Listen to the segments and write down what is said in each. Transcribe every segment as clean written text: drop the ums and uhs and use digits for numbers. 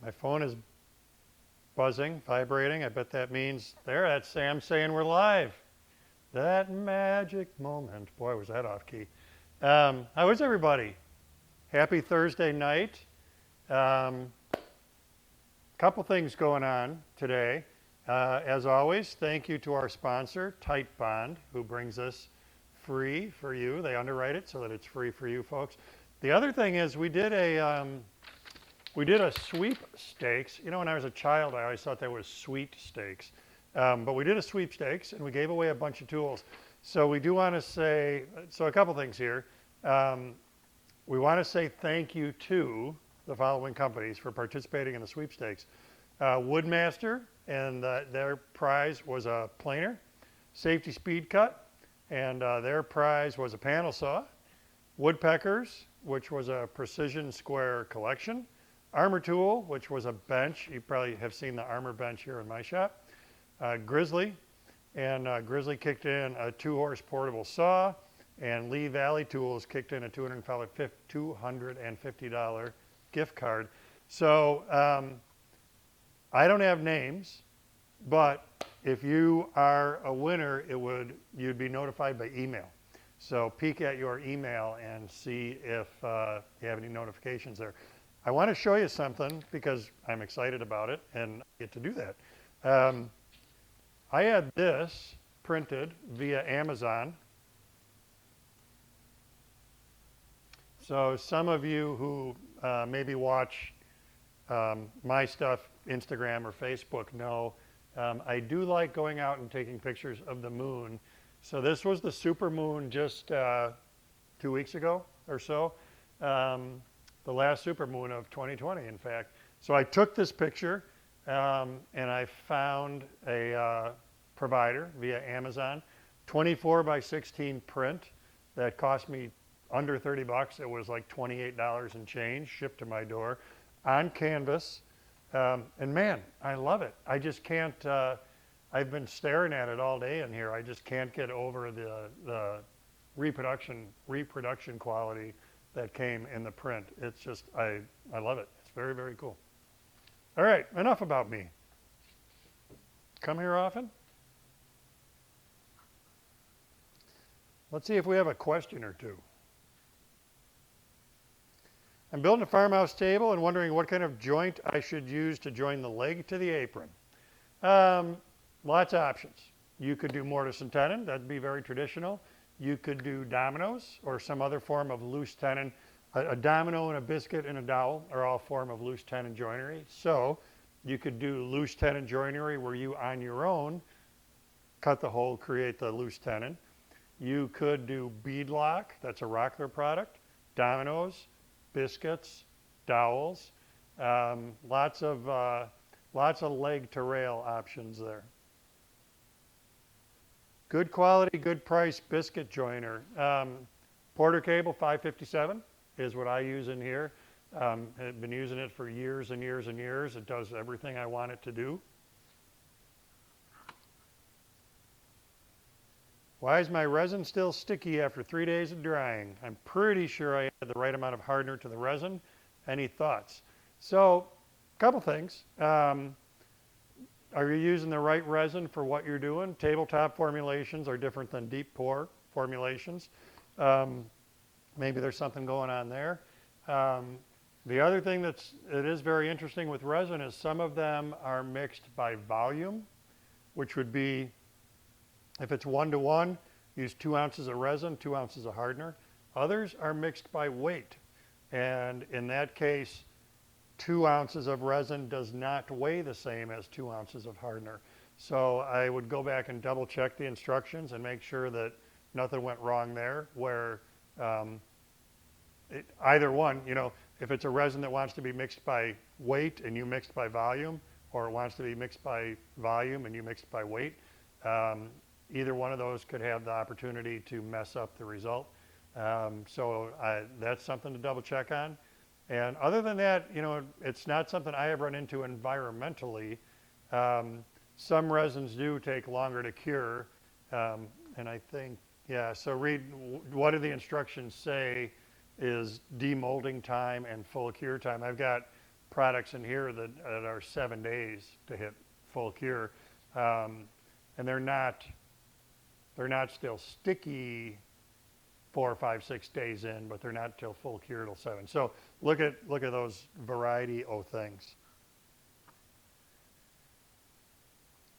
My phone is buzzing, vibrating. I bet that means there, that's Sam saying we're live. That magic moment. Boy, was that off key. How is everybody? Happy Thursday night. Couple things going on today. As always, thank you to our sponsor, Tight Bond, who brings us free for you. They underwrite it so that it's free for you folks. The other thing is we did a sweepstakes. You know, when I was a child, I always thought that was sweet steaks. But we did a sweepstakes, and we gave away a bunch of tools. So we do want to say, so a couple things here. We want to say thank you to the following companies for participating in the sweepstakes. Woodmaster, and their prize was a planer. Safety Speed Cut, and their prize was a panel saw. Woodpeckers, which was a precision square collection. Armor Tool, which was a bench. You probably have seen the armor bench here in my shop. Grizzly, and Grizzly kicked in a 2-horse portable saw, and Lee Valley Tools kicked in a $250 gift card. So I don't have names, but if you are a winner, you'd be notified by email. So peek at your email and see if you have any notifications there. I want to show you something because I'm excited about it and I get to do that. I had this printed via Amazon. So some of you who maybe watch my stuff, Instagram or Facebook, know I do like going out and taking pictures of the moon. So this was the super moon just 2 weeks ago or so. The last super moon of 2020, in fact. So I took this picture and I found a provider via Amazon, 24 by 16 print that cost me under 30 bucks. It was like $28 and change shipped to my door on canvas. And man, I love it. I just can't, I've been staring at it all day in here. I just can't get over the reproduction quality that came in the print. It's just, I love it. It's very, very cool. All right, enough about me. Come here often? Let's see if we have a question or two. I'm building a farmhouse table and wondering what kind of joint I should use to join the leg to the apron. Lots of options. You could do mortise and tenon. That'd be very traditional. You could do dominoes or some other form of loose tenon. A domino and a biscuit and a dowel are all form of loose tenon joinery. So you could do loose tenon joinery where you on your own cut the hole, create the loose tenon. You could do BeadLOCK, that's a Rockler product, dominoes, biscuits, dowels, lots of leg to rail options there. Good quality, good price biscuit joiner. Porter cable 557 is what I use in here. I've been using it for years and years and years. It does everything I want it to do. Why is my resin still sticky after 3 days of drying? I'm pretty sure I added the right amount of hardener to the resin. Any thoughts? So, a couple things. Are you using the right resin for what you're doing? Tabletop formulations are different than deep pour formulations. Maybe there's something going on there. The other thing it is very interesting with resin is some of them are mixed by volume, which would be, if it's 1-to-1, use 2 ounces of resin, 2 ounces of hardener. Others are mixed by weight. And in that case, 2 ounces of resin does not weigh the same as 2 ounces of hardener. So I would go back and double check the instructions and make sure that nothing went wrong there, where either one, you know, if it's a resin that wants to be mixed by weight and you mixed by volume, or it wants to be mixed by volume and you mixed by weight, either one of those could have the opportunity to mess up the result. So that's something to double check on. And other than that, you know, it's not something I have run into environmentally. Some resins do take longer to cure. And I think, yeah, so read, what do the instructions say is demolding time and full cure time. I've got products in here that are 7 days to hit full cure, and they're not still sticky 4, 5, 6 days in, but they're not till full cure till 7. So look at those variety of things.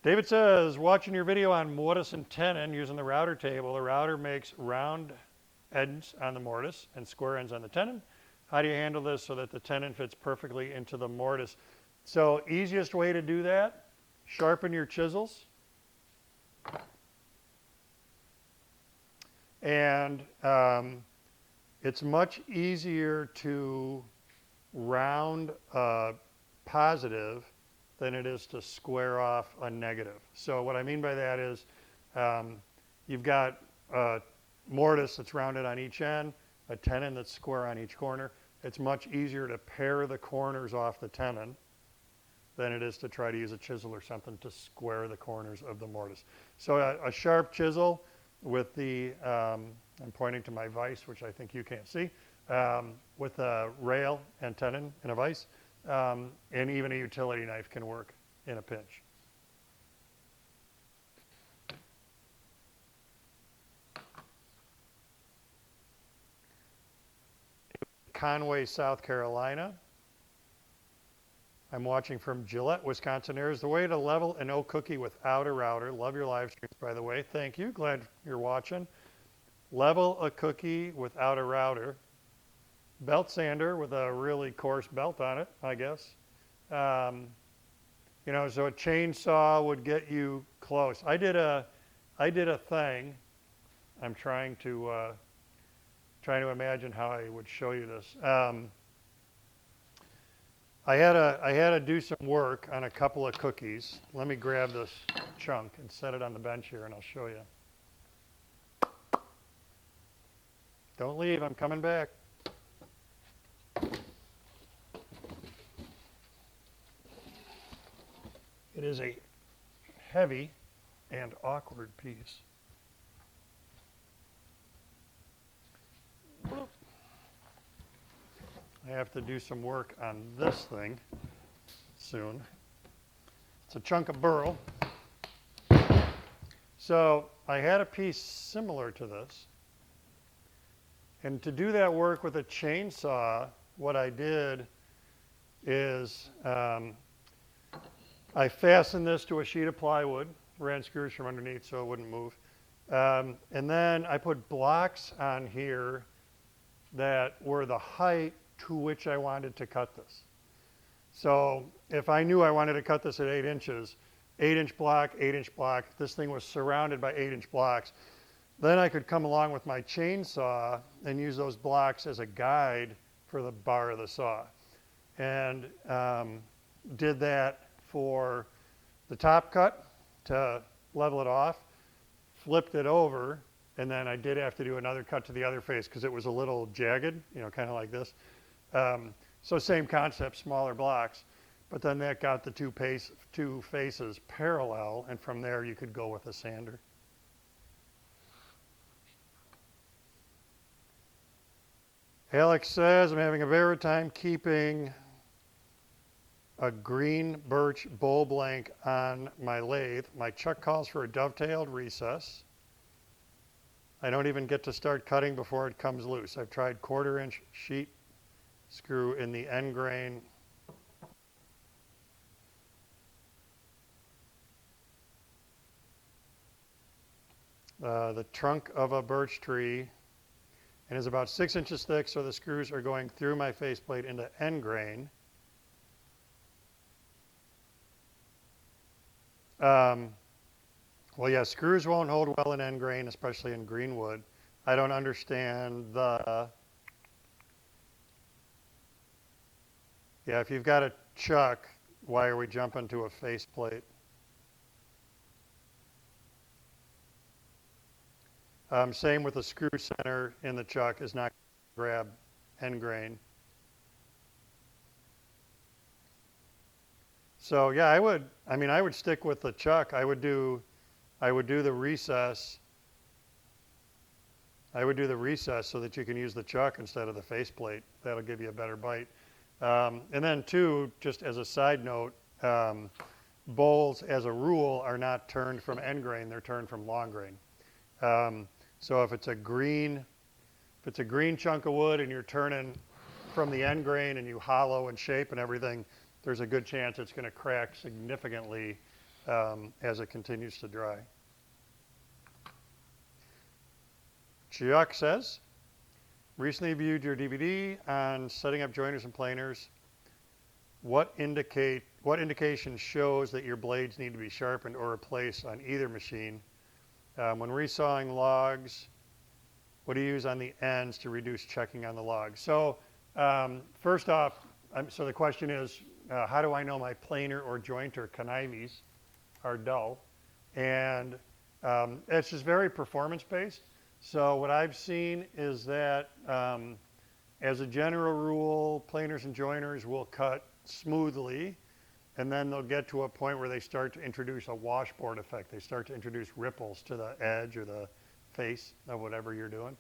David says, watching your video on mortise and tenon using the router table, the router makes round ends on the mortise and square ends on the tenon. How do you handle this so that the tenon fits perfectly into the mortise? So easiest way to do that, sharpen your chisels. And it's much easier to round a positive than it is to square off a negative. So what I mean by that is you've got a mortise that's rounded on each end, a tenon that's square on each corner. It's much easier to pare the corners off the tenon than it is to try to use a chisel or something to square the corners of the mortise. So a sharp chisel with the, I'm pointing to my vise, which I think you can't see, with a rail and tenon and a vise, and even a utility knife can work in a pinch. Conway, South Carolina. I'm watching from Gillette, Wisconsin. There's the way to level an oak cookie without a router. Love your live streams, by the way. Thank you. Glad you're watching. Level a cookie without a router. Belt sander with a really coarse belt on it, I guess. You know, so a chainsaw would get you close. I did a thing. I'm trying to imagine how I would show you this. I had to do some work on a couple of cookies. Let me grab this chunk and set it on the bench here, and I'll show you. Don't leave. I'm coming back. It is a heavy and awkward piece. I have to do some work on this thing soon. It's a chunk of burl. So I had a piece similar to this. And to do that work with a chainsaw, what I did is I fastened this to a sheet of plywood, ran screws from underneath so it wouldn't move. And then I put blocks on here that were the height to which I wanted to cut this. So if I knew I wanted to cut this at 8 inches, 8-inch block, 8-inch block, this thing was surrounded by 8-inch blocks. Then I could come along with my chainsaw and use those blocks as a guide for the bar of the saw. And did that for the top cut to level it off, flipped it over, and then I did have to do another cut to the other face because it was a little jagged, you know, kind of like this. So same concept, smaller blocks, but then that got the two faces parallel, and from there you could go with a sander. Alex says, I'm having a very time keeping a green birch bowl blank on my lathe. My chuck calls for a dovetailed recess. I don't even get to start cutting before it comes loose. I've tried 1/4-inch sheet screw in the end grain. The trunk of a birch tree, and is about 6 inches thick, so the screws are going through my faceplate into end grain. Well, yeah, screws won't hold well in end grain, especially in green wood. I don't understand the... Yeah, if you've got a chuck, why are we jumping to a faceplate? Same with the screw center in the chuck is not going to grab end grain. So yeah, I would stick with the chuck. I would do the recess. I would do the recess so that you can use the chuck instead of the faceplate. That'll give you a better bite. And then two, just as a side note, bowls as a rule are not turned from end grain, they're turned from long grain. So if it's a green chunk of wood and you're turning from the end grain and you hollow and shape and everything, there's a good chance it's going to crack significantly as it continues to dry. Shellac says, recently viewed your DVD on setting up joiners and planers. What indication shows that your blades need to be sharpened or replaced on either machine? When resawing logs, what do you use on the ends to reduce checking on the logs? So first off, so the question is, how do I know my planer or jointer connives are dull? And it's just very performance-based. So what I've seen is that as a general rule, planers and joiners will cut smoothly, and then they'll get to a point where they start to introduce a washboard effect. They start to introduce ripples to the edge or the face of whatever you're doing.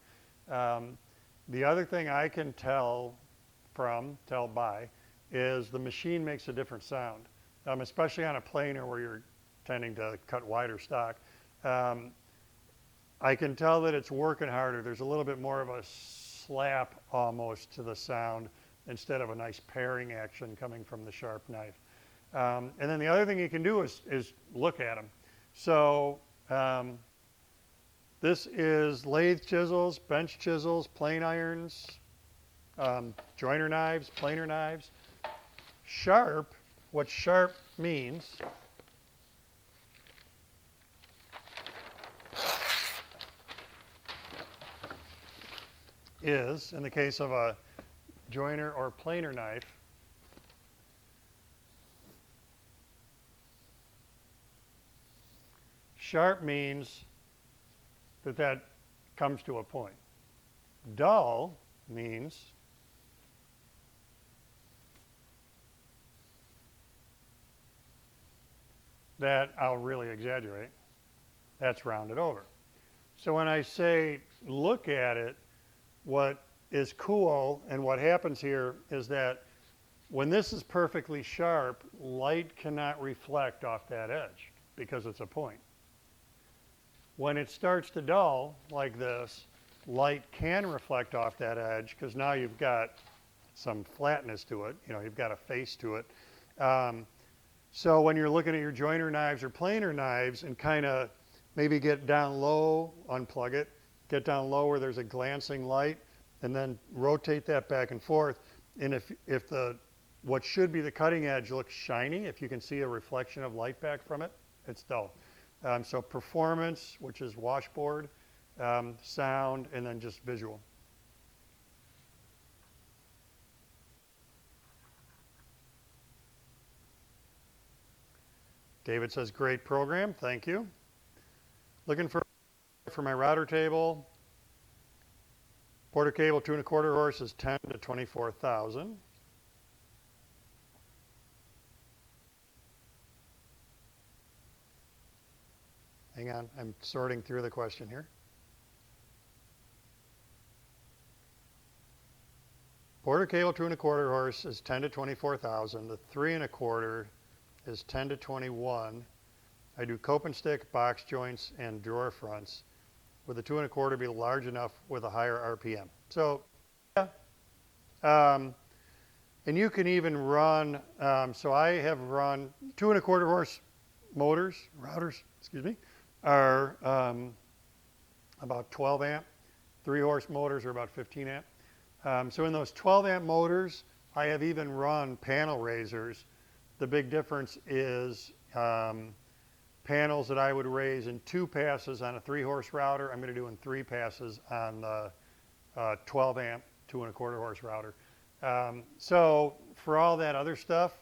The other thing I can tell by, is the machine makes a different sound, especially on a planer where you're tending to cut wider stock. I can tell that it's working harder. There's a little bit more of a slap almost to the sound instead of a nice paring action coming from the sharp knife. And then the other thing you can do is look at them. So this is lathe chisels, bench chisels, plane irons, joiner knives, planer knives. Sharp, what sharp means is, in the case of a joiner or planer knife, sharp means that comes to a point. Dull means that, I'll really exaggerate, that's rounded over. So when I say look at it, what is cool and what happens here is that when this is perfectly sharp, light cannot reflect off that edge because it's a point. When it starts to dull like this, light can reflect off that edge because now you've got some flatness to it, you've got a face to it. So when you're looking at your joiner knives or planer knives and kind of maybe get down low, unplug it, get down low where there's a glancing light, and then rotate that back and forth. And if what should be the cutting edge looks shiny, if you can see a reflection of light back from it, it's dull. So performance, which is washboard, sound, and then just visual. David says, great program, thank you. Looking for my router table. Porter cable 2 1/4 horse is 10 to 24,000. Hang on, I'm sorting through the question here. Porter cable 2 1/4 horse is 10 to 24,000. The 3 1/4 is 10 to 21. I do cope and stick, box joints, and drawer fronts. Would the 2 1/4 be large enough with a higher RPM? So, yeah. And you can even run, so I have run 2 1/4 horse routers, excuse me, are about 12 amp. 3 horse motors are about 15 amp. So in those 12 amp motors, I have even run panel raisers. The big difference is panels that I would raise in 2 passes on a 3 horse router, I'm going to do in 3 passes on the 12 amp 2 1/4 horse router. So for all that other stuff,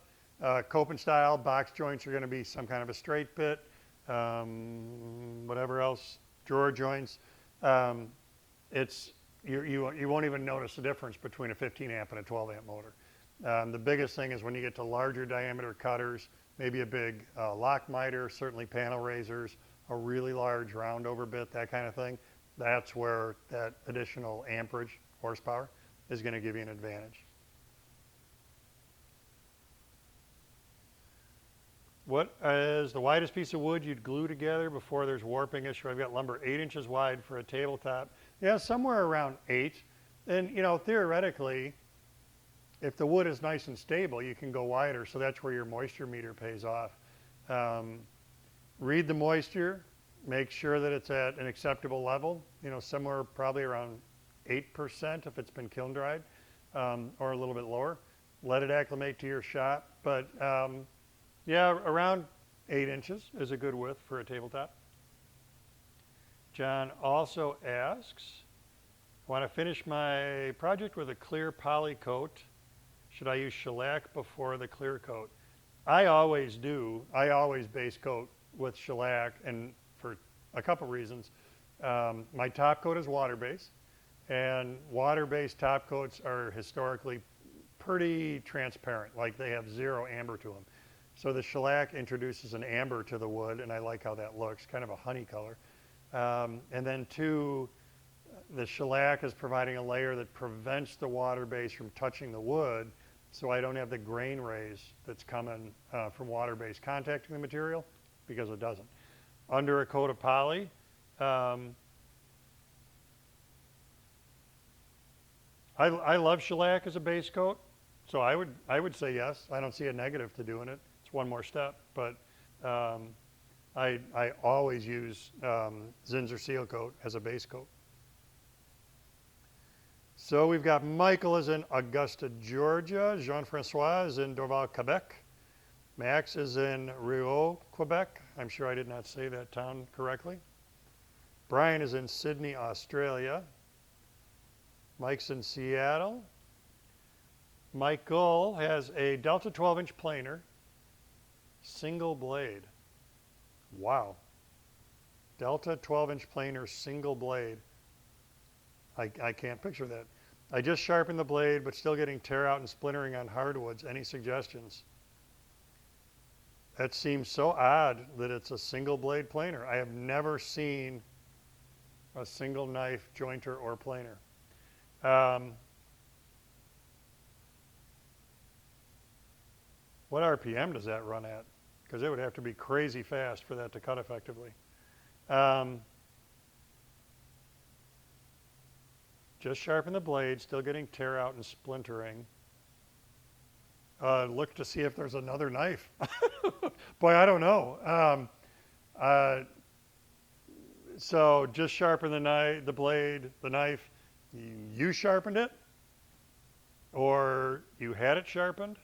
cope and style, box joints are going to be some kind of a straight bit, whatever else, drawer joints. You won't even notice the difference between a 15 amp and a 12 amp motor. The biggest thing is when you get to larger diameter cutters, maybe a big lock miter, certainly panel raisers, a really large round over bit, that kind of thing. That's where that additional amperage, horsepower, is going to give you an advantage. What is the widest piece of wood you'd glue together before there's warping issue? I've got lumber 8 inches wide for a tabletop. Yeah, somewhere around 8. And, you know, theoretically, if the wood is nice and stable, you can go wider. So that's where your moisture meter pays off. Read the moisture. Make sure that it's at an acceptable level. You know, somewhere probably around 8% if it's been kiln dried, or a little bit lower. Let it acclimate to your shop. But yeah, around 8 inches is a good width for a tabletop. John also asks, I want to finish my project with a clear poly coat. Should I use shellac before the clear coat? I always do. I always base coat with shellac, and for a couple reasons. My top coat is water-based, and water-based top coats are historically pretty transparent, like they have zero amber to them. So the shellac introduces an amber to the wood, and I like how that looks, kind of a honey color. And then two, the shellac is providing a layer that prevents the water base from touching the wood, so I don't have the grain raise that's coming from water base contacting the material, because it doesn't. Under a coat of poly, I love shellac as a base coat, so I would say yes. I don't see a negative to doing it. It's one more step, but I always use Zinsser Seal Coat as a base coat. So we've got Michael is in Augusta, Georgia. Jean-Francois is in Dorval, Quebec. Max is in Rio, Quebec. I'm sure I did not say that town correctly. Brian is in Sydney, Australia. Mike's in Seattle. Michael has a Delta 12-inch planer, single blade. Wow. Delta 12-inch planer, single blade. I can't picture that. I just sharpened the blade, but still getting tear out and splintering on hardwoods. Any suggestions? That seems so odd that it's a single blade planer. I have never seen a single knife jointer or planer. What RPM does that run at? Because it would have to be crazy fast for that to cut effectively. Just sharpen the blade, still getting tear out and splintering. Look to see if there's another knife. Boy, I don't know. So just sharpen the blade, the knife. You sharpened it, or you had it sharpened,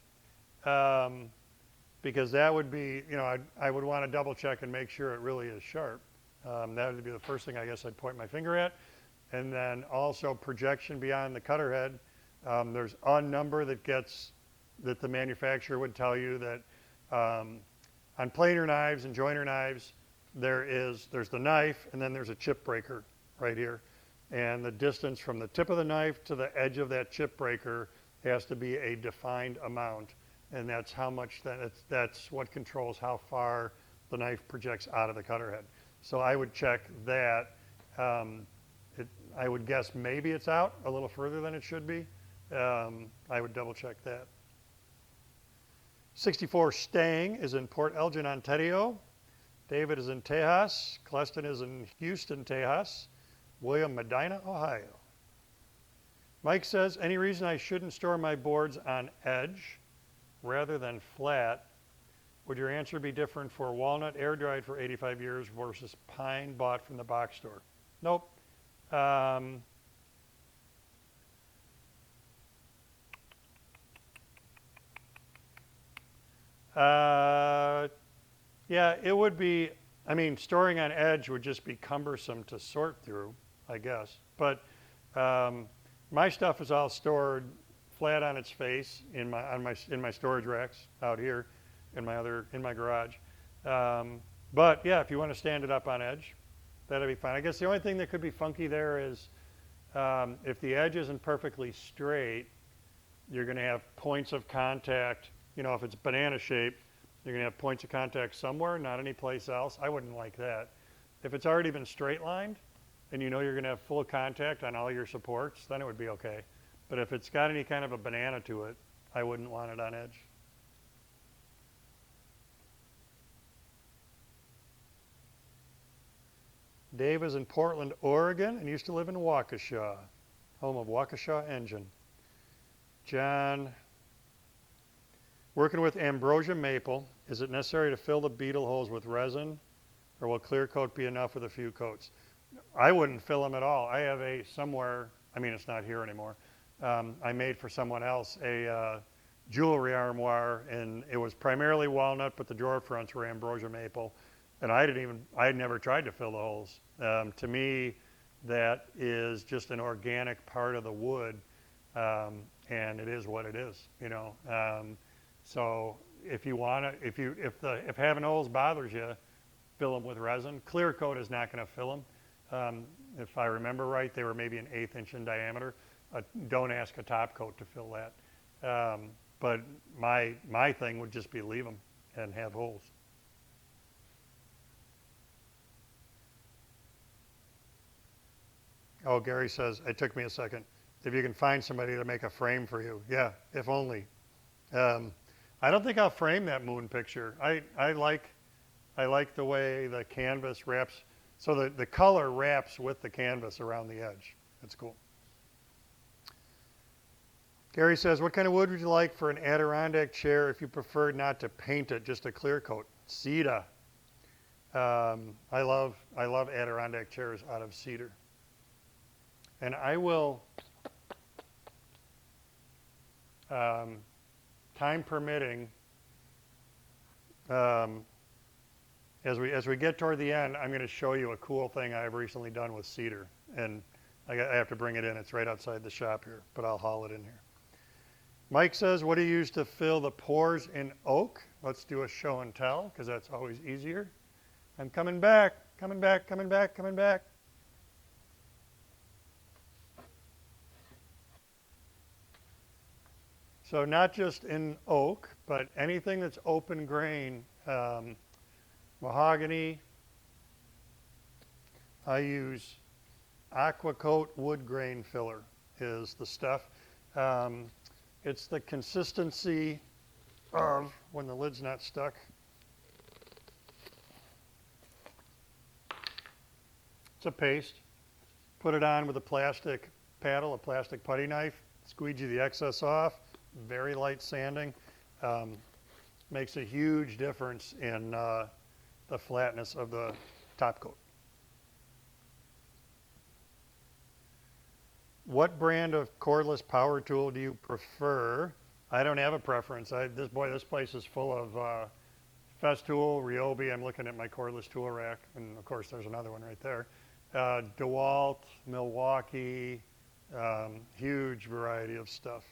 because that would be, you know, I would want to double check and make sure it really is sharp. That would be the first thing I guess I'd point my finger at. And then also projection beyond the cutter head. There's a number that the manufacturer would tell you that on planer knives and joiner knives, there's the knife, and then there's a chip breaker right here. And the distance from the tip of the knife to the edge of that chip breaker has to be a defined amount. And that's how much that's what controls how far the knife projects out of the cutter head. So I would check that. I would guess maybe it's out a little further than it should be. I would double check that. 64 Stang is in Port Elgin, Ontario. David is in Tejas. Cleston is in Houston, Tejas. William, Medina, Ohio. Mike says, any reason I shouldn't store my boards on edge rather than flat? Would your answer be different for walnut air dried for 85 years versus pine bought from the box store? Nope. Yeah, it would be, I mean, storing on edge would just be cumbersome to sort through, I guess. But my stuff is all stored flat on its face in my storage racks out here in my garage. But yeah, if you want to stand it up on edge, that'd be fine. I guess the only thing that could be funky there is if the edge isn't perfectly straight, you're going to have points of contact. You know, if it's banana shaped, you're going to have points of contact somewhere, not any place else. I wouldn't like that. If it's already been straight lined and you know you're going to have full contact on all your supports, then it would be okay. But if it's got any kind of a banana to it, I wouldn't want it on edge. Dave is in Portland, Oregon, and used to live in Waukesha, home of Waukesha Engine. John, working with ambrosia maple, is it necessary to fill the beetle holes with resin, or will clear coat be enough with a few coats? I wouldn't fill them at all. I have a somewhere, I mean it's not here anymore, I made for someone else a jewelry armoire, and it was primarily walnut, but the drawer fronts were ambrosia maple. And I had never tried to fill the holes. To me, that is just an organic part of the wood, and it is what it is, you know. So if you want to, if having holes bothers you, fill them with resin. Clear coat is not going to fill them. If I remember right, they were maybe an 1/8 inch in diameter. Don't ask a top coat to fill that. But my thing would just be leave them and have holes. Oh, Gary says, it took me a second. If you can find somebody to make a frame for you. Yeah, if only. I don't think I'll frame that moon picture. I like the way the canvas wraps, so the color wraps with the canvas around the edge. That's cool. Gary says, what kind of wood would you like for an Adirondack chair if you prefer not to paint it, just a clear coat? Cedar. I love Adirondack chairs out of cedar. And I will, time permitting, as we get toward the end, I'm going to show you a cool thing I've recently done with cedar. And I have to bring it in. It's right outside the shop here, but I'll haul it in here. Mike says, what do you use to fill the pores in oak? Let's do a show and tell, because that's always easier. I'm coming back, coming back, coming back, coming back. So not just in oak, but anything that's open grain, mahogany. I use Aqua Coat wood grain filler is the stuff. It's the consistency of, when the lid's not stuck, it's a paste. Put it on with a plastic paddle, a plastic putty knife, squeegee the excess off, very light sanding. Makes a huge difference in the flatness of the top coat. What brand of cordless power tool do you prefer? I don't have a preference. This place is full of Festool, Ryobi. I'm looking at my cordless tool rack, and of course there's another one right there. DeWalt, Milwaukee, huge variety of stuff.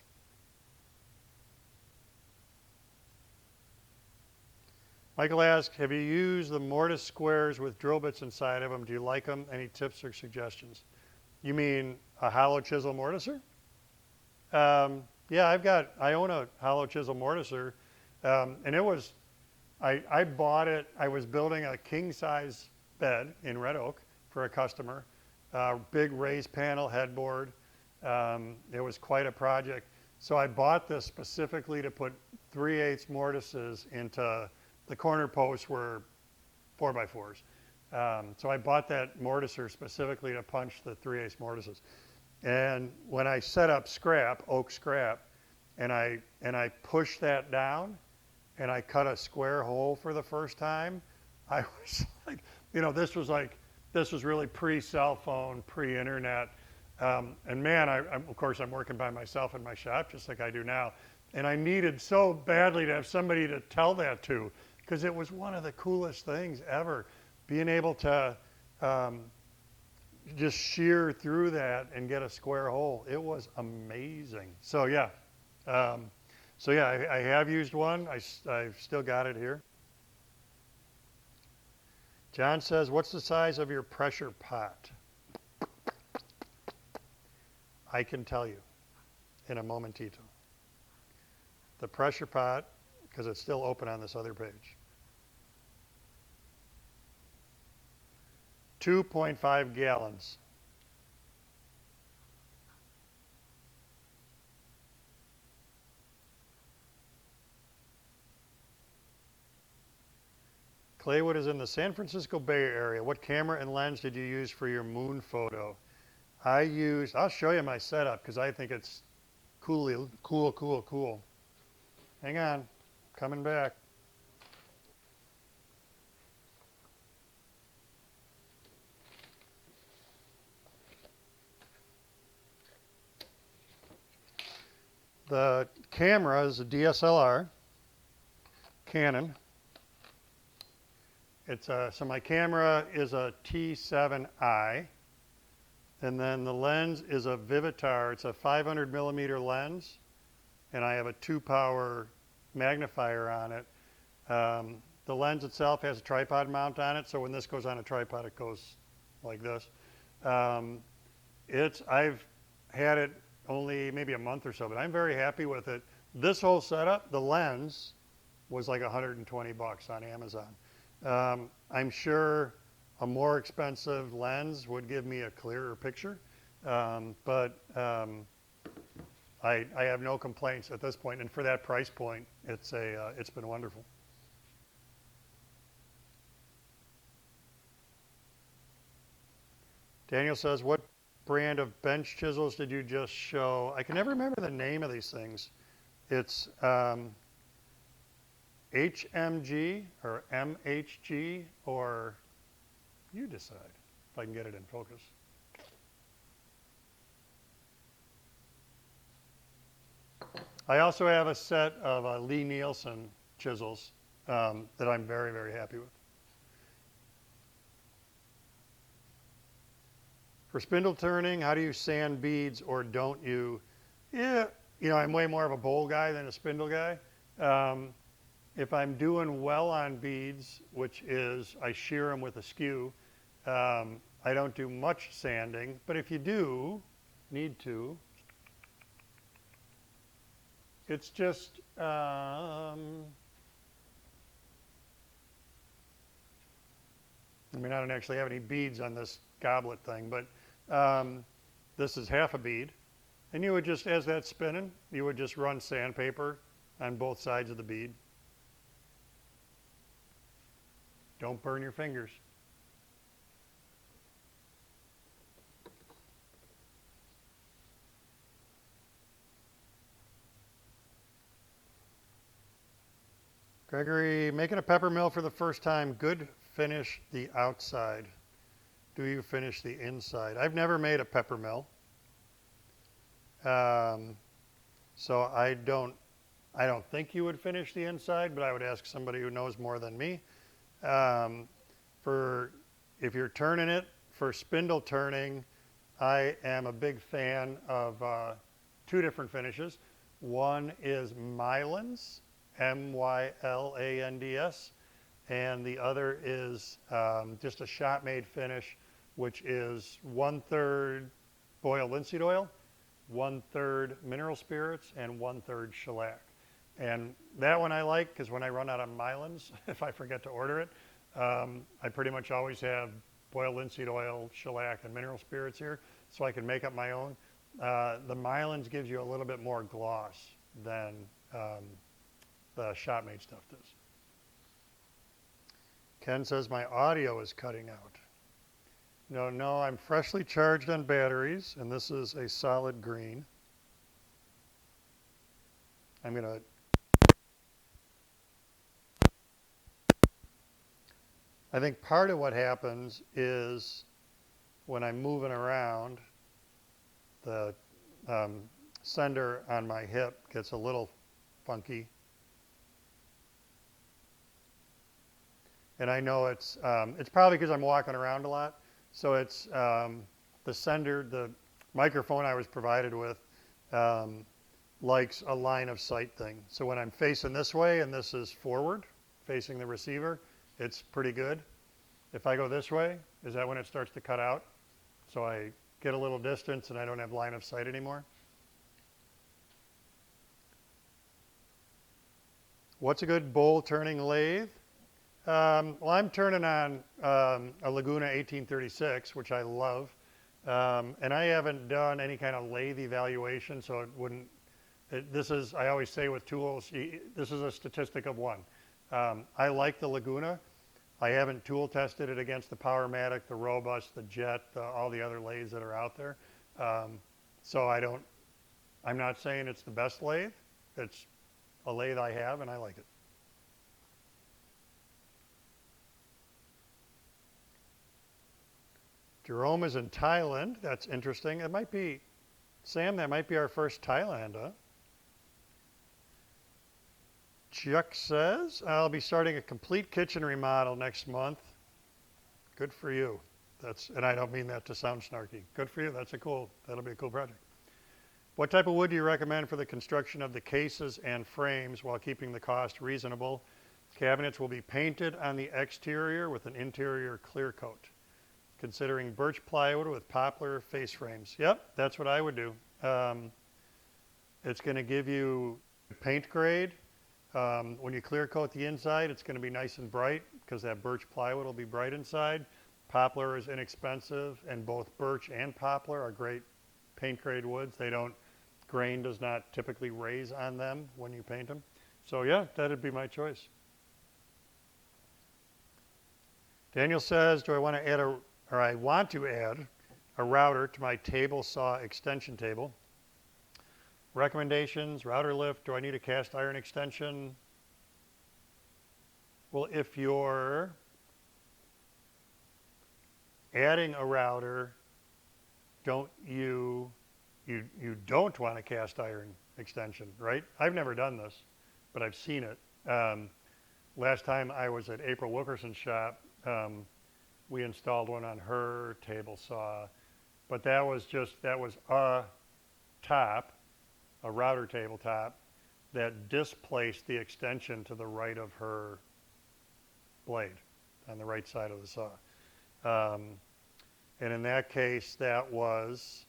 Michael asks, have you used the mortise squares with drill bits inside of them? Do you like them? Any tips or suggestions? You mean a hollow chisel mortiser? Yeah, I own a hollow chisel mortiser, and it was, I bought it, I was building a king size bed in red oak for a customer, big raised panel headboard. It was quite a project. So I bought this specifically to put 3/8 mortises into the corner posts were 4x4s. So I bought that mortiser specifically to punch the 3/8 mortises. And when I set up scrap, oak scrap, and I pushed that down and I cut a square hole for the first time, I was like, you know, this was really pre-cell phone, pre-internet. And man, of course I'm working by myself in my shop just like I do now. And I needed so badly to have somebody to tell that to, because it was one of the coolest things ever. Being able to just shear through that and get a square hole, it was amazing. So yeah, I have used one. I've still got it here. John says, what's the size of your pressure pot? I can tell you in a momentito. The pressure pot, because it's still open on this other page. 2.5 gallons. Claywood is in the San Francisco Bay Area. What camera and lens did you use for your moon photo? I'll show you my setup because I think it's cool. Hang on, coming back. The camera is a DSLR, Canon. So my camera is a T7i, and then the lens is a Vivitar. It's a 500 millimeter lens, and I have a 2-power magnifier on it. The lens itself has a tripod mount on it, so when this goes on a tripod, it goes like this. I've had it only maybe a month or so, but I'm very happy with it. This whole setup, the lens was like 120 bucks on Amazon. I'm sure a more expensive lens would give me a clearer picture, but I have no complaints at this point, and for that price point, it's been wonderful. Daniel says, what brand of bench chisels did you just show? I can never remember the name of these things. It's HMG or MHG, or you decide if I can get it in focus. I also have a set of Lee Nielsen chisels that I'm very, very happy with. For spindle turning, how do you sand beads, or don't you? Yeah, I'm way more of a bowl guy than a spindle guy. If I'm doing well on beads, which is I shear them with a skew, I don't do much sanding. But if you do need to, it's just I don't actually have any beads on this goblet thing, but this is half a bead. And you would just, as that's spinning, you would just run sandpaper on both sides of the bead. Don't burn your fingers. Gregory, making a pepper mill for the first time, good finish the outside. Do you finish the inside? I've never made a pepper mill. So I don't think you would finish the inside, but I would ask somebody who knows more than me. If you're turning it, for spindle turning, I am a big fan of 2 different finishes. One is Mylands, Mylands, and the other is just a shop-made finish, which is 1/3 boiled linseed oil, 1/3 mineral spirits, and 1/3 shellac. And that one I like because when I run out of Mylands, if I forget to order it, I pretty much always have boiled linseed oil, shellac, and mineral spirits here, so I can make up my own. The Mylands gives you a little bit more gloss than the shop-made stuff does. Ken says my audio is cutting out. No, I'm freshly charged on batteries, and this is a solid green. I'm going to... I think part of what happens is when I'm moving around, the sender on my hip gets a little funky. And I know it's probably because I'm walking around a lot. So it's the sender, the microphone I was provided with likes a line of sight thing. So when I'm facing this way and this is forward, facing the receiver, it's pretty good. If I go this way, is that when it starts to cut out? So I get a little distance and I don't have line of sight anymore. What's a good bowl turning lathe? Well, I'm turning on a Laguna 1836, which I love, and I haven't done any kind of lathe evaluation, so it wouldn't. I always say with tools, this is a statistic of 1. I like the Laguna. I haven't tool tested it against the Powermatic, the Robust, the Jet, all the other lathes that are out there. So I'm not saying it's the best lathe. It's a lathe I have and I like it. Jerome is in Thailand. That's interesting. It might be, Sam, that might be our first Thailand, huh? Chuck says, I'll be starting a complete kitchen remodel next month. Good for you. And I don't mean that to sound snarky. Good for you. That'll be a cool project. What type of wood do you recommend for the construction of the cases and frames while keeping the cost reasonable? Cabinets will be painted on the exterior with an interior clear coat. Considering birch plywood with poplar face frames. Yep, that's what I would do. It's going to give you paint grade. When you clear coat the inside, it's going to be nice and bright because that birch plywood will be bright inside. Poplar is inexpensive, and both birch and poplar are great paint grade woods. Grain does not typically raise on them when you paint them. So yeah, that'd be my choice. Daniel says, I want to add a router to my table saw extension table. Recommendations, router lift, do I need a cast iron extension? Well, if you're adding a router, you don't want a cast iron extension, right? I've never done this, but I've seen it. Last time I was at April Wilkerson's shop, we installed one on her table saw, but that was a top, a router tabletop that displaced the extension to the right of her blade on the right side of the saw. And in that case, that was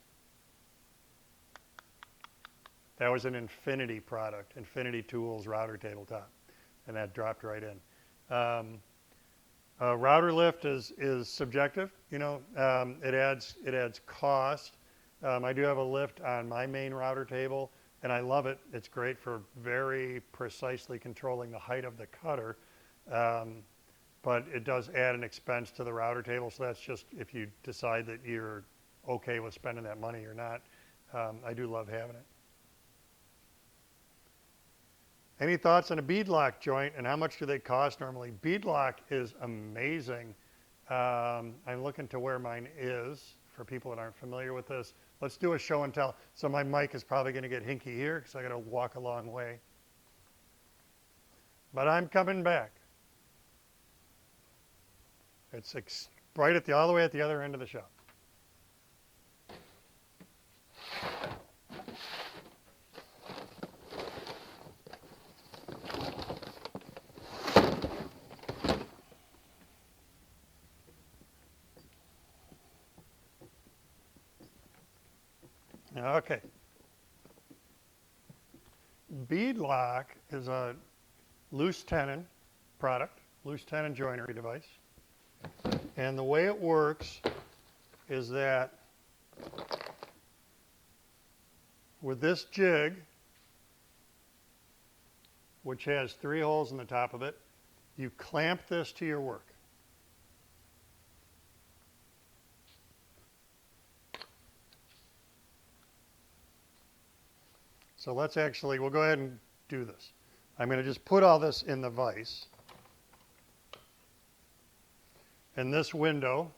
an Infinity product, Infinity Tools router tabletop, and that dropped right in. Router lift is subjective. It adds cost. I do have a lift on my main router table, and I love it. It's great for very precisely controlling the height of the cutter, but it does add an expense to the router table. So that's just if you decide that you're okay with spending that money or not. I do love having it. Any thoughts on a BeadLOCK joint and how much do they cost normally? BeadLOCK is amazing. I'm looking to where mine is for people that aren't familiar with this. Let's do a show and tell. So my mic is probably going to get hinky here because I got to walk a long way. But I'm coming back. It's right all the way at the other end of the shop. Okay. BeadLOCK is a loose tenon product, loose tenon joinery device. And the way it works is that with this jig, which has 3 holes in the top of it, you clamp this to your work. So we'll go ahead and do this. I'm going to just put all this in the vise. And this window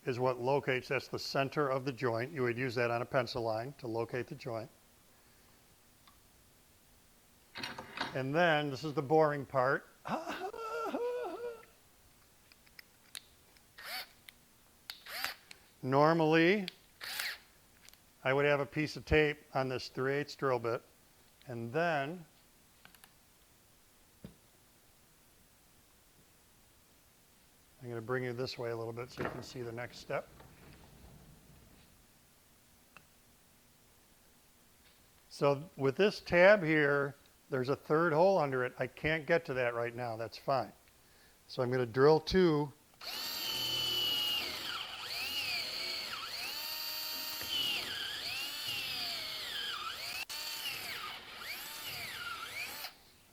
is what locates, that's the center of the joint. You would use that on a pencil line to locate the joint. And then, this is the boring part. Normally, I would have a piece of tape on this 3/8 drill bit, and then I'm going to bring you this way a little bit so you can see the next step. So with this tab here, there's a 3rd hole under it. I can't get to that right now. That's fine. So I'm going to drill 2.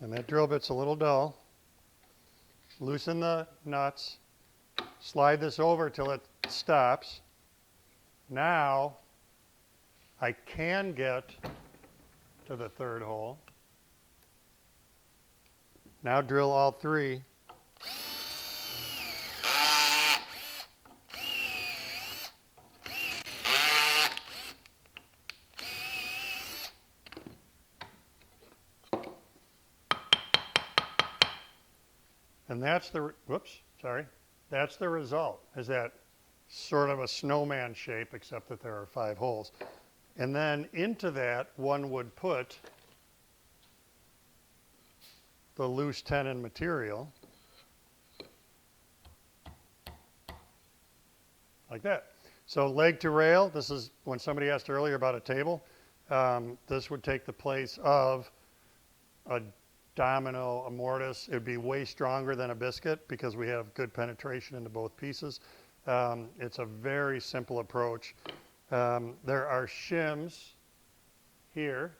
And that drill bit's a little dull. loosen the nuts, slide this over till it stops. Now I can get to the third hole. Now drill all three. And that's the, that's the result, is that sort of a snowman shape, except that there are 5 holes. And then into that, one would put the loose tenon material, like that. So leg to rail, this is when somebody asked earlier about a table. This would take the place of a domino, a mortise. It would be way stronger than a biscuit because we have good penetration into both pieces. It's a very simple approach. There are shims here,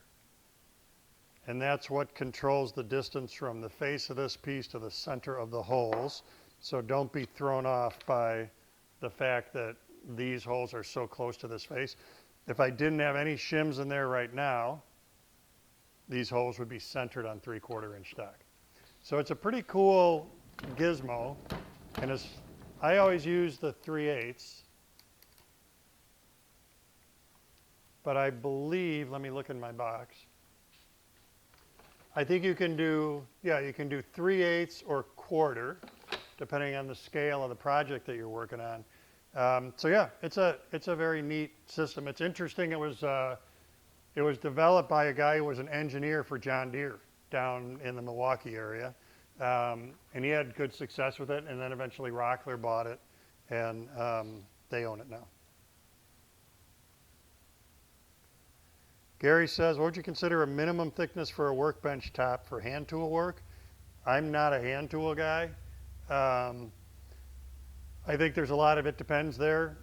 and that's what controls the distance from the face of this piece to the center of the holes. So don't be thrown off by the fact that these holes are so close to this face. If I didn't have any shims in there right now, these holes would be centered on 3/4 inch stock. So it's a pretty cool gizmo, and I always use the 3/8, but I believe, let me look in my box. I think you can do, you can do 3/8 or 1/4, depending on the scale of the project that you're working on. So yeah, it's a very neat system. It's interesting. It was developed by a guy who was an engineer for John Deere down in the Milwaukee area, and he had good success with it. And then eventually Rockler bought it, and they own it now. Gary says, what would you consider a minimum thickness for a workbench top for hand tool work? I'm not a hand tool guy. I think there's a lot of it depends there.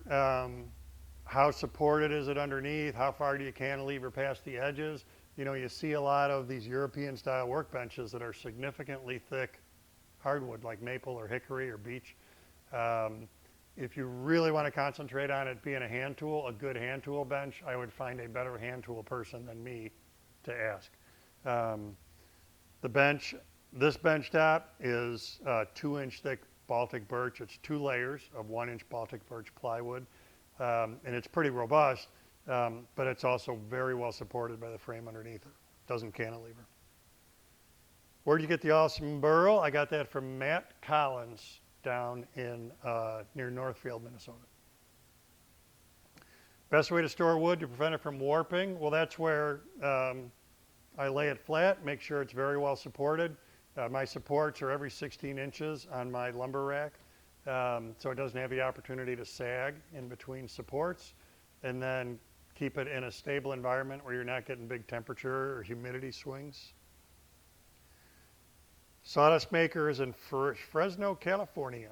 How supported is it underneath? How far do you cantilever past the edges? You know, you see a lot of these European style workbenches that are significantly thick hardwood, like maple or hickory or beech. If you really want to concentrate on it being a hand tool, a good hand tool bench, I would find a better hand tool person than me to ask. This bench top is 2-inch thick Baltic birch. It's 2 layers of 1-inch Baltic birch plywood. And it's pretty robust, but it's also very well supported by the frame underneath it. Doesn't cantilever. Where'd you get the awesome burl? I got that from Matt Collins down in near Northfield, Minnesota. Best way to store wood to prevent it from warping? Well, that's where I lay it flat, make sure it's very well supported. My supports are every 16 inches on my lumber rack. So it doesn't have the opportunity to sag in between supports, and then keep it in a stable environment where you're not getting big temperature or humidity swings. Sawdust maker is in Fresno, California.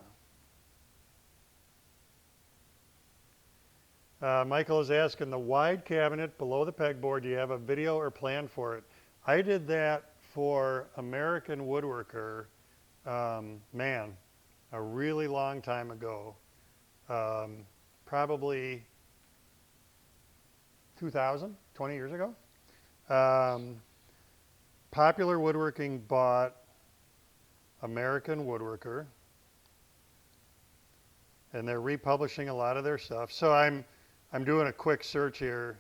Michael is asking, the wide cabinet below the pegboard, do you have a video or plan for it? I did that for American Woodworker, a really long time ago, probably 2000, 20 years ago. Popular Woodworking bought American Woodworker, and they're republishing a lot of their stuff. So I'm doing a quick search here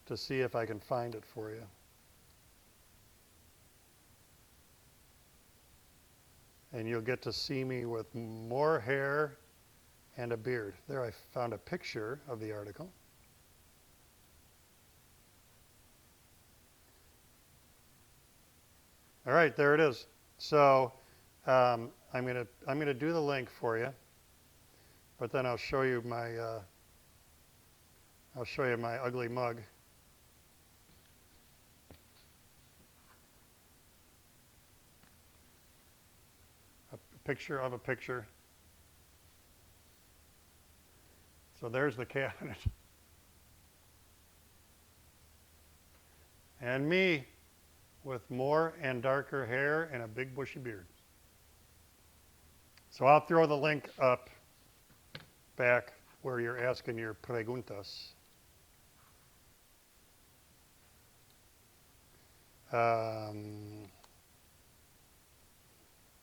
to see if I can find it for you. And you'll get to see me with more hair and a beard. There, I found a picture of the article. All right, there it is. So I'm gonna do the link for you, but then I'll show you my ugly mug. Picture of a picture. So there's the cabinet. And me. with more and darker hair and a big bushy beard. So I'll throw the link up back where you're asking your preguntas.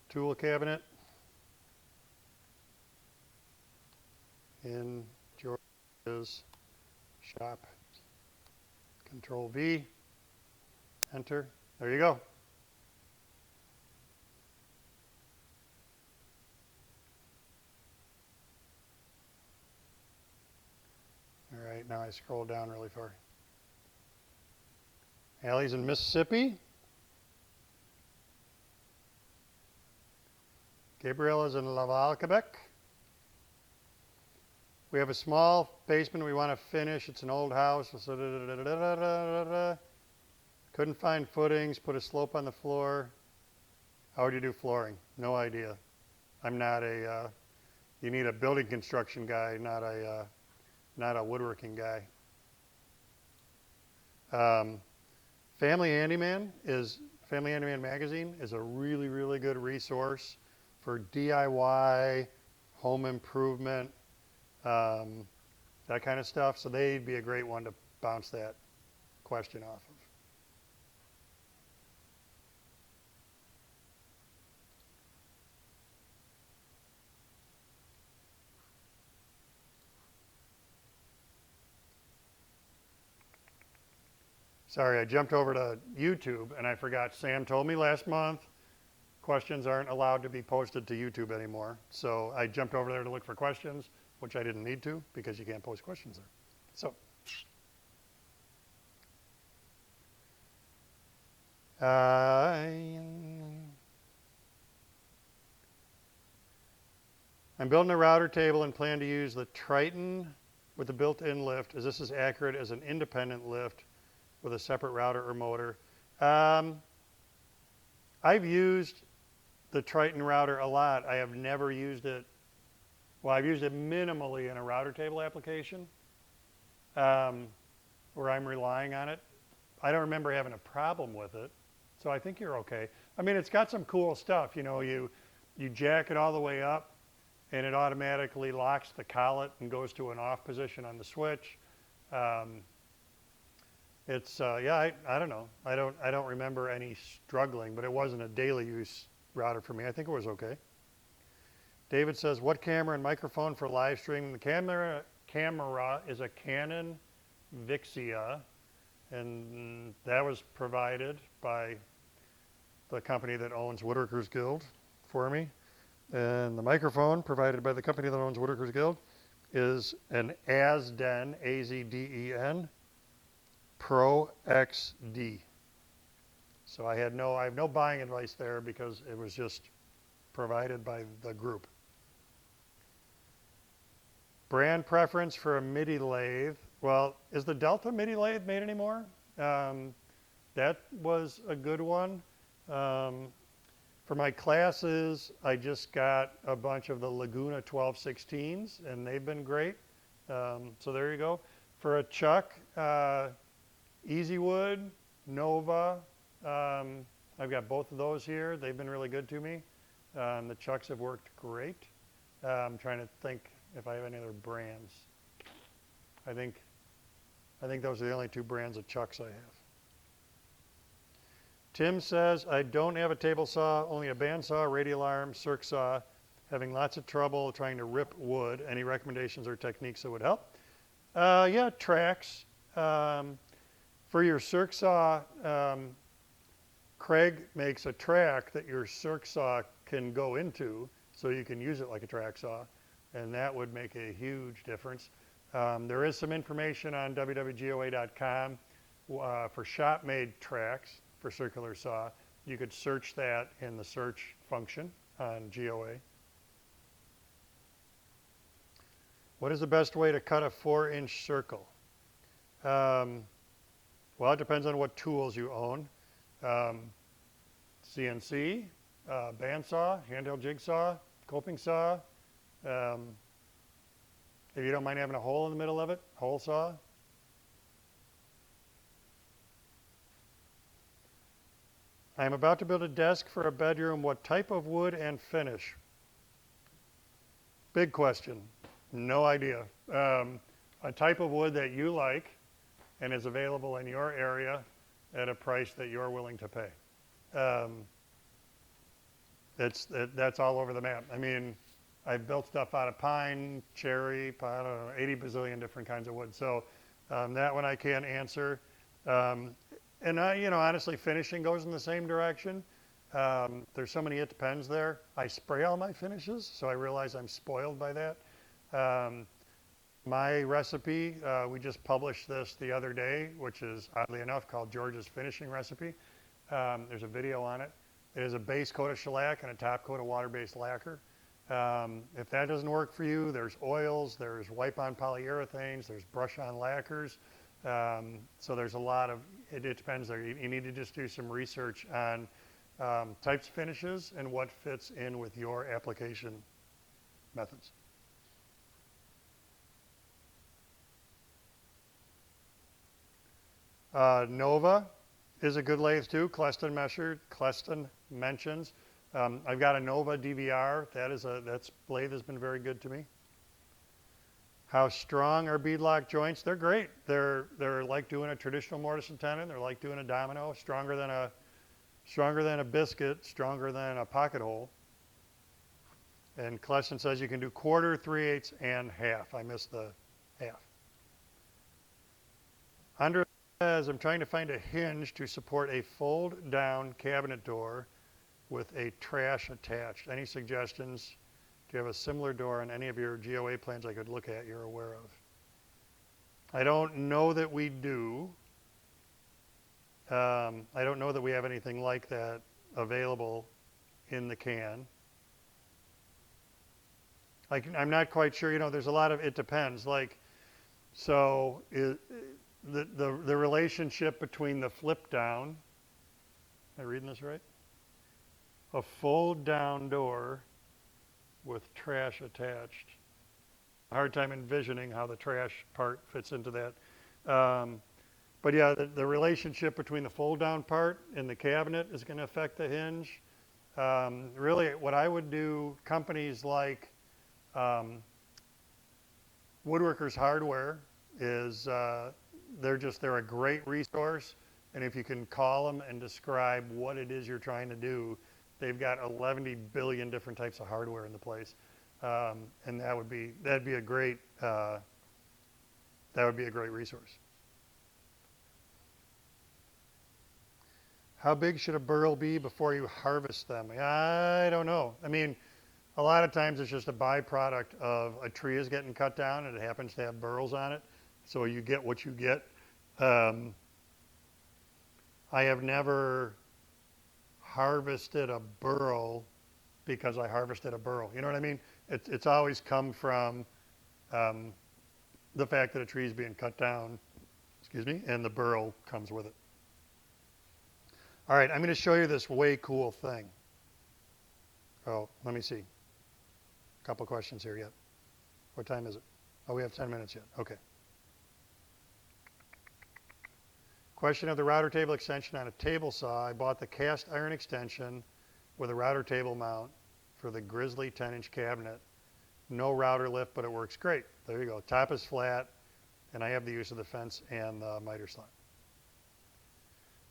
Tool cabinet in George's shop. Control V, enter. There you go. All right, now I scroll down really far. Allie's in Mississippi. Gabriel is in Laval, Quebec. We have a small basement we want to finish. It's an old house. Couldn't find footings, put a slope on the floor. How would you do flooring? No idea. I'm not a, you need a building construction guy, not a woodworking guy. Family Handyman magazine is a really, really good resource for DIY, home improvement, that kind of stuff. So they'd be a great one to bounce that question off of. Sorry, I jumped over to YouTube and I forgot. Sam told me last month questions aren't allowed to be posted to YouTube anymore. So I jumped over there to look for questions, which I didn't need to because you can't post questions there. So. I'm building a router table and plan to use the Triton with the built-in lift, as this is accurate as an independent lift with a separate router or motor. I've used the Triton router a lot. I have never used it, well, I've used it minimally in a router table application where I'm relying on it. I don't remember having a problem with it, so I think you're okay. I mean, it's got some cool stuff. You know, you jack it all the way up and it automatically locks the collet and goes to an off position on the switch. It's yeah, I don't know. I don't remember any struggling, but it wasn't a daily use router for me. I think it was okay. David says, what camera and microphone for live streaming? The camera is a Canon Vixia, and that was provided by the company that owns Woodworkers Guild for me. And the microphone provided by the company that owns Woodworkers Guild is an Azden, A-Z-D-E-N, Pro XD. So I have no buying advice there because it was just provided by the group. Brand preference for a Midi lathe. Well, is the Delta Midi lathe made anymore? That was a good one. For my classes, I just got a bunch of the Laguna 1216s, and they've been great. So there you go. For a chuck, Easy Wood, Nova. I've got both of those here. They've been really good to me. The chucks have worked great. I'm trying to think if I have any other brands. I think those are the only two brands of chucks I have. Tim says, I don't have a table saw, only a bandsaw, radial arm, circ saw, having lots of trouble trying to rip wood. Any recommendations or techniques that would help? Yeah, tracks. For your circ saw, Kreg makes a track that your circ saw can go into, so you can use it like a track saw, and that would make a huge difference. There is some information on WWGOA.com for shop-made tracks for circular saw. You could search that in the search function on GOA. What is the best way to cut a 4-inch circle? Well, it depends on what tools you own. CNC, bandsaw, handheld jigsaw, coping saw. If you don't mind having a hole in the middle of it, hole saw. I'm about to build a desk for a bedroom. What type of wood and finish? Big question. No idea. A type of wood that you like and is available in your area at a price that you're willing to pay. That's all over the map. I mean, I've built stuff out of pine, cherry, I don't know, 80 bazillion different kinds of wood. So that one I can't answer. And honestly, finishing goes in the same direction. There's so many it depends there. I spray all my finishes, so I realize I'm spoiled by that. My recipe, we just published this the other day, which is oddly enough called George's Finishing Recipe. There's a video on it. It is a base coat of shellac and a top coat of water-based lacquer. If that doesn't work for you, there's oils, there's wipe-on polyurethanes, there's brush-on lacquers. So there's a lot of, it depends there. You need to just do some research on types of finishes and what fits in with your application methods. Nova is a good lathe too. Cleston mentions. I've got a Nova DVR. That's lathe has been very good to me. How strong are BeadLOCK joints? They're great. They're like doing a traditional mortise and tenon. They're like doing a domino. Stronger than a biscuit. Stronger than a pocket hole. And Cleston says you can do quarter, 3/8, and half. I missed the half. Andre says I'm trying to find a hinge to support a fold-down cabinet door with a trash attached. Any suggestions? Do you have a similar door on any of your GOA plans I could look at you're aware of? I don't know that we do. I don't know that we have anything like that available in the can. I'm not quite sure. There's a lot of it depends. So the relationship between the flip down. Am I reading this right? A fold down door with trash attached. A hard time envisioning how the trash part fits into that. But yeah, the relationship between the fold down part and the cabinet is going to affect the hinge. Really, what I would do, companies like Woodworkers Hardware is they're a great resource, and if you can call them and describe what it is you're trying to do, they've got 11 billion different types of hardware in the place, and that'd be a great resource. How big should a burl be before you harvest them? I don't know. I mean, a lot of times it's just a byproduct of a tree is getting cut down and it happens to have burls on it, so you get what you get. I have never harvested a burl because I harvested a burl. You know what I mean? It's always come from the fact that a tree is being cut down, and the burl comes with it. All right, I'm going to show you this way cool thing. Oh, let me see. A couple questions here yet. What time is it? Oh, we have 10 minutes yet. Okay. Question of the router table extension on a table saw. I bought the cast iron extension with a router table mount for the Grizzly 10-inch cabinet. No router lift, but it works great. There you go. Top is flat, and I have the use of the fence and the miter slot.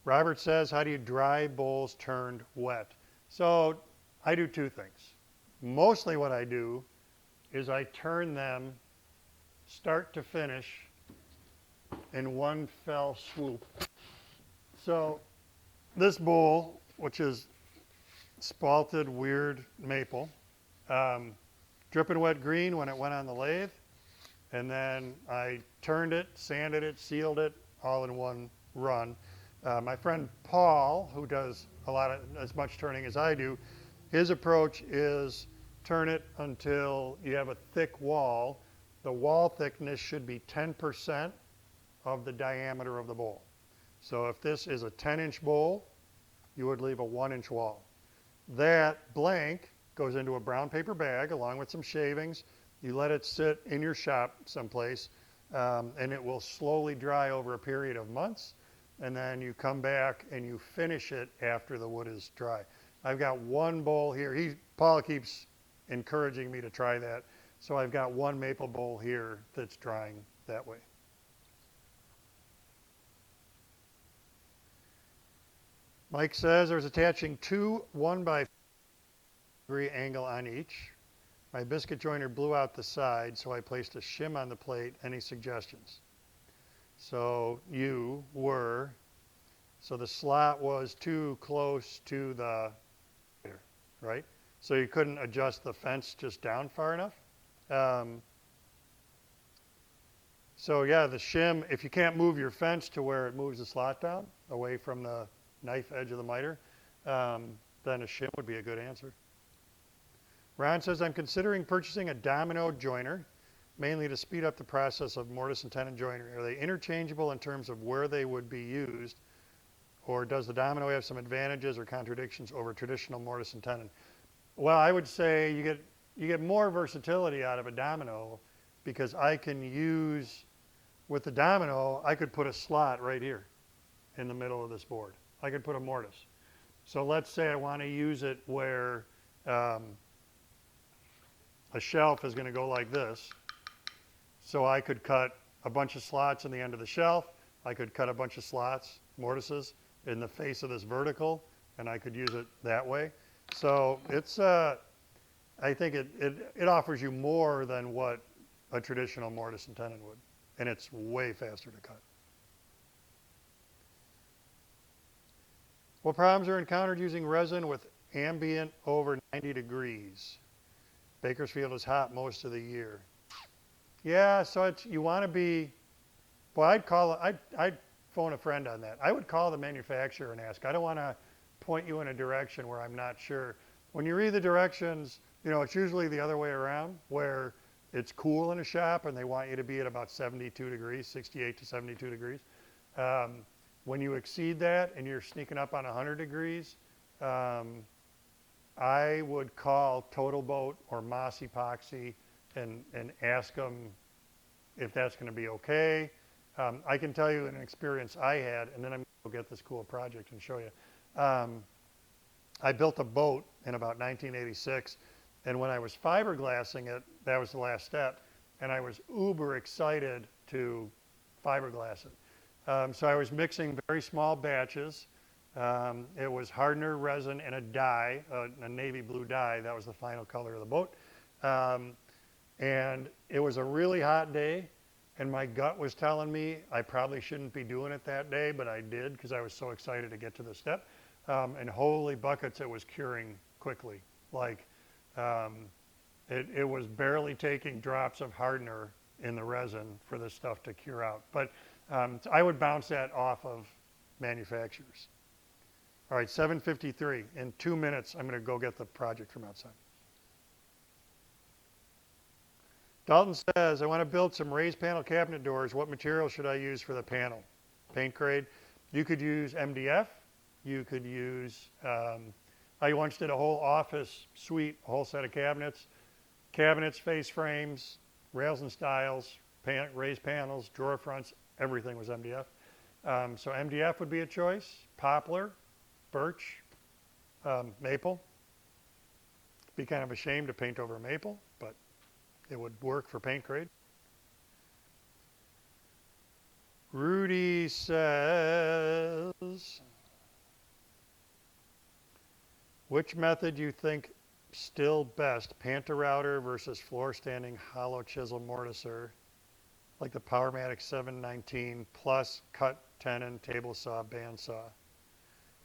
Robert says, how do you dry bowls turned wet? So I do two things. Mostly what I do is I turn them start to finish in one fell swoop. So this bowl, which is spalted weird maple, dripping wet green when it went on the lathe, and then I turned it, sanded it, sealed it, all in one run. My friend Paul, who does as much turning as I do, his approach is turn it until you have a thick wall. The wall thickness should be 10% of the diameter of the bowl. So if this is a 10-inch bowl, you would leave a 1-inch wall. That blank goes into a brown paper bag along with some shavings. You let it sit in your shop someplace, and it will slowly dry over a period of months. and then you come back and you finish it after the wood is dry. I've got one bowl here. Paul keeps encouraging me to try that. So I've got one maple bowl here that's drying that way. Mike says I was attaching two 1x3 angle on each. My biscuit joiner blew out the side, so I placed a shim on the plate. Any suggestions? So so the slot was too close to the, right? So you couldn't adjust the fence just down far enough. So yeah, the shim, if you can't move your fence to where it moves the slot down, away from the knife edge of the miter, then a shim would be a good answer. Ron says, I'm considering purchasing a domino joiner, mainly to speed up the process of mortise and tenon joinery. Are they interchangeable in terms of where they would be used, or does the domino have some advantages or contradictions over traditional mortise and tenon? Well, I would say you get more versatility out of a domino, because I can use, with the domino, I could put a slot right here in the middle of this board. I could put a mortise. So let's say I want to use it where a shelf is going to go like this. So I could cut a bunch of slots in the end of the shelf. I could cut a bunch of slots, mortises, in the face of this vertical, and I could use it that way. So it's, I think it offers you more than what a traditional mortise and tenon would, and it's way faster to cut. What problems are encountered using resin with ambient over 90 degrees? Bakersfield is hot most of the year. Yeah, so you want to be, well, I'd phone a friend on that. I would call the manufacturer and ask. I don't want to point you in a direction where I'm not sure. When you read the directions, it's usually the other way around, where it's cool in a shop and they want you to be at about 72 degrees, 68 to 72 degrees. When you exceed that and you're sneaking up on 100 degrees, I would call Total Boat or Moss Epoxy and ask them if that's going to be okay. I can tell you an experience I had, and then I'm going to go get this cool project and show you. I built a boat in about 1986, and when I was fiberglassing it, that was the last step, and I was uber excited to fiberglass it. So I was mixing very small batches. It was hardener, resin, and a dye, a navy blue dye. That was the final color of the boat. And it was a really hot day, and my gut was telling me I probably shouldn't be doing it that day, but I did because I was so excited to get to the step. And holy buckets, it was curing quickly. Like, it was barely taking drops of hardener in the resin for this stuff to cure out. But I would bounce that off of manufacturers. All right, 7:53. In 2 minutes, I'm going to go get the project from outside. Dalton says, I want to build some raised panel cabinet doors. What material should I use for the panel? Paint grade. You could use MDF. You could use, I once did a whole office suite, a whole set of cabinets, face frames, rails and stiles, raised panels, drawer fronts, everything was MDF. So MDF would be a choice. Poplar, birch, maple. It'd be kind of a shame to paint over maple, but it would work for paint grade. Rudy says, which method do you think still best, Pantorouter versus floor standing hollow chisel mortiser, like the Powermatic 719 plus cut tenon table saw bandsaw?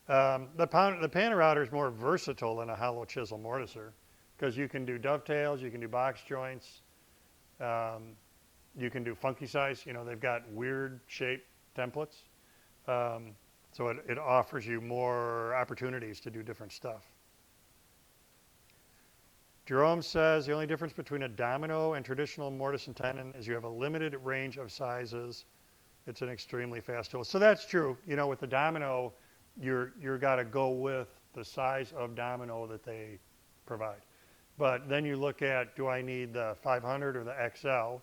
The Pantorouter is more versatile than a hollow chisel mortiser, because you can do dovetails, you can do box joints, you can do funky size. They've got weird shaped templates. So it offers you more opportunities to do different stuff. Jerome says the only difference between a domino and traditional mortise and tenon is you have a limited range of sizes. It's an extremely fast tool. So that's true. With the domino, you're got to go with the size of domino that they provide. But then you look at, do I need the 500 or the XL,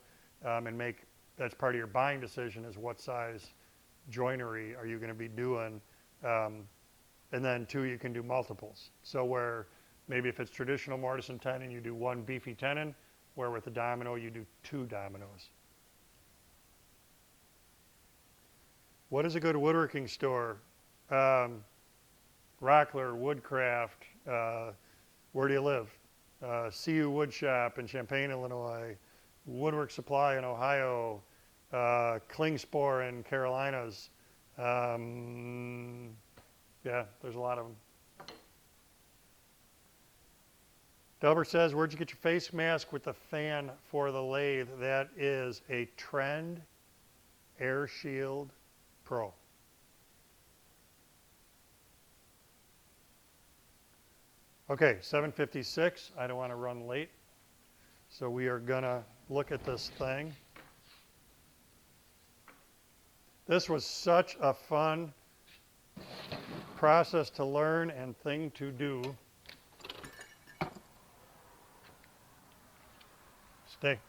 and that's part of your buying decision, is what size joinery are you going to be doing? And then two, you can do multiples. So where maybe if it's traditional mortise and tenon, you do one beefy tenon, where with a domino, you do two dominoes. What is a good woodworking store? Rockler, Woodcraft, where do you live? CU Wood Shop in Champaign, Illinois, Woodwork Supply in Ohio, Klingspor in Carolinas. Yeah, there's a lot of them. Delbert says, where'd you get your face mask with the fan for the lathe? That is a Trend Air Shield Pro. Okay, 7:56. I don't want to run late. So we are going to look at this thing. This was such a fun process to learn and thing to do. Stay.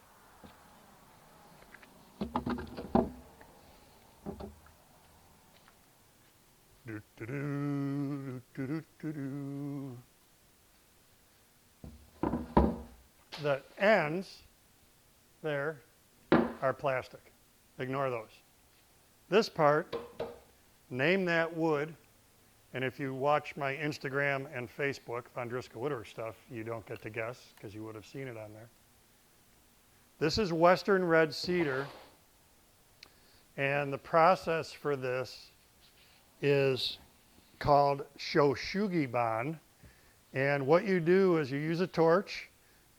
Do, do, do, do, do, do, do. The ends there are plastic. Ignore those. This part, name that wood, and if you watch my Instagram and Facebook, Vondriska Woodwork stuff, you don't get to guess because you would have seen it on there. This is Western red cedar, and the process for this is called Shou. And what you do is you use a torch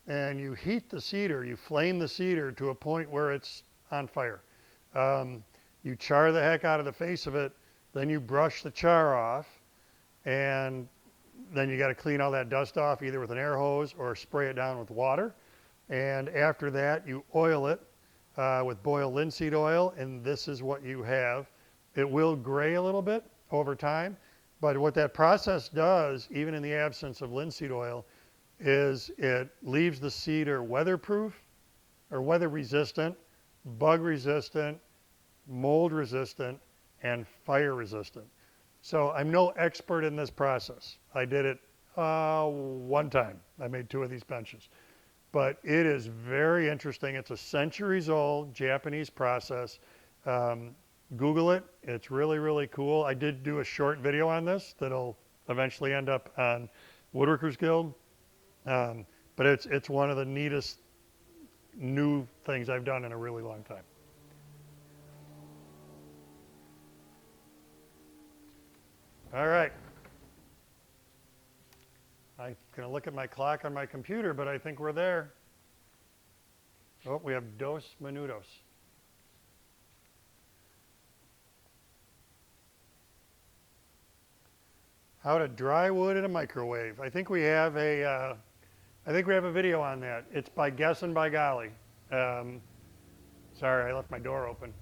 and you heat the cedar, you flame the cedar to a point where it's on fire. You char the heck out of the face of it, then you brush the char off, and then you got to clean all that dust off either with an air hose or spray it down with water. And after that, you oil it with boiled linseed oil, and this is what you have. It will gray a little bit over time, but what that process does, even in the absence of linseed oil, is it leaves the cedar weatherproof or weather resistant, bug resistant, mold resistant, and fire resistant. So I'm no expert in this process. I did it one time. I made 2 of these benches. But it is very interesting. It's a centuries old Japanese process. Google it. It's really, really cool. I did do a short video on this that'll eventually end up on Woodworkers Guild. But it's one of the neatest new things I've done in a really long time. All right. I'm going to look at my clock on my computer, but I think we're there. Oh, we have 2 minutos. How to dry wood in a microwave. I think we have a video on that. It's by Guess and by Golly. Sorry, I left my door open.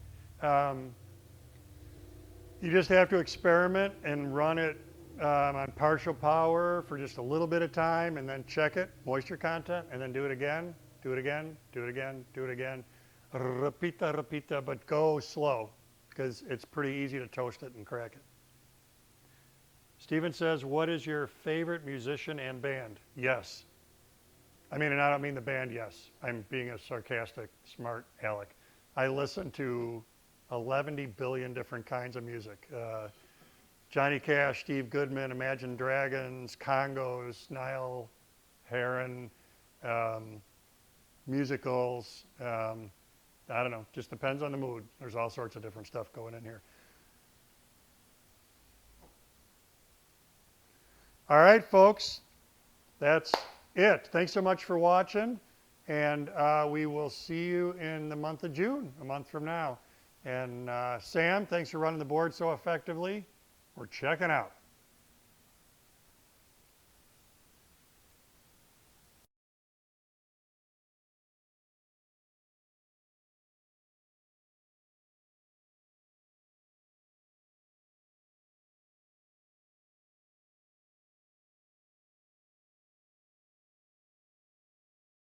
You just have to experiment and run it on partial power for just a little bit of time, and then check it, moisture content, and then do it again, do it again, do it again, do it again. Repita, but go slow because it's pretty easy to toast it and crack it. Steven says, what is your favorite musician and band? Yes. I mean, and I don't mean the band yes. I'm being a sarcastic, smart aleck. I listen to 11 billion different kinds of music. Johnny Cash, Steve Goodman, Imagine Dragons, Congos, Niall Horan, musicals. I don't know, just depends on the mood. There's all sorts of different stuff going in here. All right, folks, that's it. Thanks so much for watching, and we will see you in the month of June, a month from now. And Sam, thanks for running the board so effectively. We're checking out.